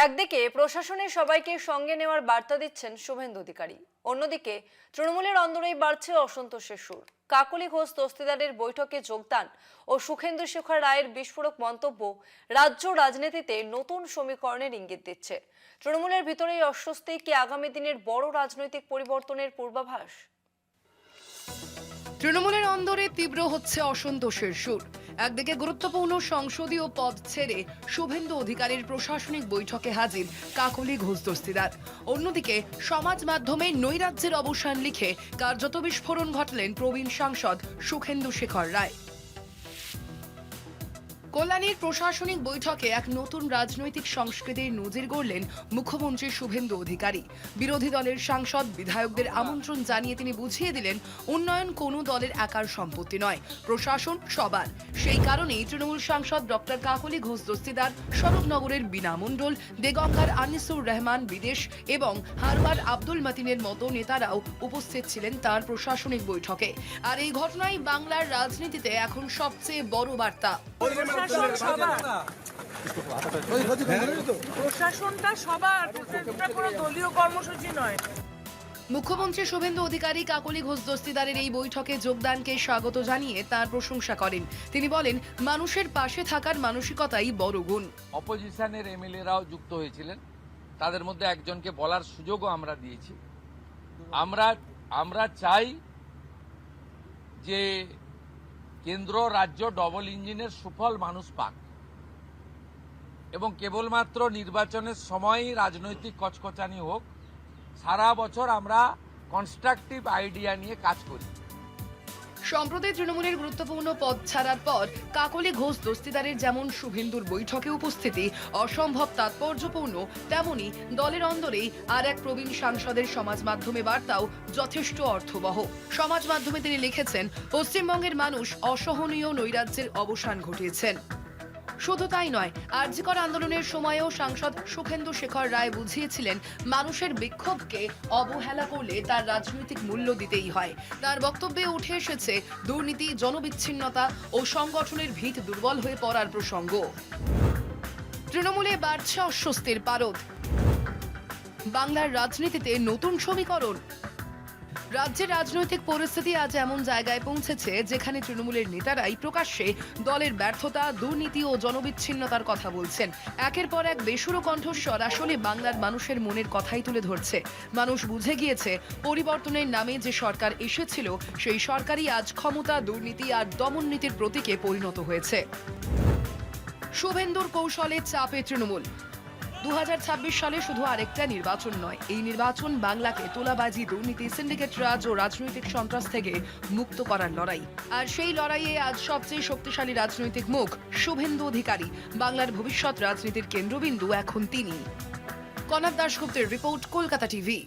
একদিকে প্রশাসনের সবাইকে সঙ্গে নেওয়ার বার্তা দিচ্ছেন শুভেন্দু অধিকারী, অন্যদিকে তৃণমূলের অন্দরেই বাড়ছে অসন্তোষের সুর। কাকলি ঘোষ দস্তিদারের বৈঠকে যোগদান ও সুখেন্দু শেখর রায়ের বিস্ফোরক মন্তব্য রাজ্য রাজনীতিতে নতুন সমীকরণের ইঙ্গিত দিচ্ছে। তৃণমূলের ভিতরেই অস্বস্তি কি আগামী দিনের বড় রাজনৈতিক পরিবর্তনের পূর্বাভাস? তৃণমূলের অন্দরে তীব্র হচ্ছে অসন্তোষের সুর। একদিকে গুরুত্বপূর্ণ সংসদীয় পদ ছেড়ে শুভেন্দু অধিকারীর প্রশাসনিক বৈঠকে হাজির কাকলি ঘোষ দস্তিদার, অন্যদিকে সমাজ মাধ্যমে নৈরাজ্যের অবসান লিখে কার্যত বিস্ফোরণ ঘটালেন প্রবীণ সাংসদ সুখেন্দু শেখর রায়। কল্যাণীর প্রশাসনিক বৈঠকে এক নতুন রাজনৈতিক সংস্কৃতির নজির গড়লেন মুখ্যমন্ত্রী শুভেন্দু অধিকারী। বিরোধী দলের সাংসদ বিধায়কদের আমন্ত্রণ জানিয়ে তিনি বুঝিয়ে দিলেন, উন্নয়ন কোনো দলের একার সম্পত্তি নয়, প্রশাসন সবার। সেই কারণেই তৃণমূল সাংসদ ডক্টর কাকলি ঘোষ দস্তিদার, স্বরূপনগরের বীণা মণ্ডল, দেগঙ্গার আনিসুর রহমান বিদেশ এবং হারবার আব্দুল মাতিনের মতো নেতারাও উপস্থিত ছিলেন তার প্রশাসনিক বৈঠকে। আর এই ঘটনাই বাংলার রাজনীতিতে এখন সবচেয়ে বড় বার্তা। প্রশাসনটা সবার, কোনো দলীয় কর্মসূচি নয়। মুখ্যমন্ত্রী শুভেন্দু অধিকারী কাকলি ঘোষ দস্তিদারের এই বৈঠকে যোগদানকে স্বাগত জানিয়ে তার প্রশংসা করেন। তিনি বলেন, মানুষের পাশে থাকার মানসিকতাই বড় গুণ। অপোজিশনের এমএলএরাও যুক্ত হয়েছিলেন, তাদের মধ্যে একজনকে বলার সুযোগও আমরা দিয়েছি। আমরা চাই যে কেন্দ্র রাজ্য ডবল ইঞ্জিনের সুফল মানুষ পাক এবং কেবলমাত্র নির্বাচনের সময়ই রাজনৈতিক কচকচানি হোক, সারা বছর আমরা কনস্ট্রাকটিভ আইডিয়া নিয়ে কাজ করি। সম্প্রতি তৃণমূলের গুরুত্বপূর্ণ পদ ছাড়ার পর কাকলি ঘোষ দস্তিদারের যেমন শুভেন্দুর বৈঠকে উপস্থিতি অসম্ভব তাৎপর্যপূর্ণ, তেমনি দলের অন্দরেই আর এক প্রবীণ সাংসদের সমাজ মাধ্যমে বার্তাও যথেষ্ট অর্থবহ। সমাজ মাধ্যমে তিনি লিখেছেন, পশ্চিমবঙ্গের মানুষ অসহনীয় নৈরাজ্যের অবসান ঘটিয়েছেন। শুধু তাই নয়, আরজিকর আন্দোলনের সময়েও সাংসদ সুখেন্দু শেখর রায় বুঝিয়েছিলেন, মানুষের বিক্ষোভকে অবহেলা করলে তার রাজনৈতিক মূল্য দিতেই হয়। তার বক্তব্যে উঠে এসেছে দুর্নীতি, জনবিচ্ছিন্নতা ও সংগঠনের ভিত দুর্বল হয়ে পড়ার প্রসঙ্গ। তৃণমূলে বাড়ছে অস্বস্তির পারদ। বাংলার রাজনীতিতে নতুন সমীকরণ। রাজ্যের রাজনৈতিক পরিস্থিতি আজ এমন জায়গায় পৌঁছেছে যেখানে তৃণমূলের নেতারাই প্রকাশ্যে দলের ব্যর্থতা, দুর্নীতি ও জনবিচ্ছিন্নতার কথা বলছেন। একের পর এক বেসুরো কণ্ঠস্বর আসলে বাংলার মানুষের মনের কথাই তুলে ধরছে। মানুষ বুঝে গিয়েছে, পরিবর্তনের নামে যে সরকার এসেছিল সেই সরকারই আজ ক্ষমতা, দুর্নীতি আর দমননীতির প্রতীকে পরিণত হয়েছে। শুভেন্দুর কৌশলে চাপে তৃণমূল। 2026 সালে শুধু আরেকটা নির্বাচন নয়, এই নির্বাচন বাংলাকে তোলাবাজি, দুর্নীতি, সিন্ডিকেট রাজ ও রাজনৈতিক সন্ত্রাস থেকে মুক্ত করার লড়াই। আর সেই লড়াইয়ে আজ সবচেয়ে শক্তিশালী রাজনৈতিক মুখ শুভেন্দু অধিকারী। বাংলার ভবিষ্যৎ রাজনীতির কেন্দ্রবিন্দু এখন তিনি। কনক দাশগুপ্তের রিপোর্ট, কলকাতা টিভি।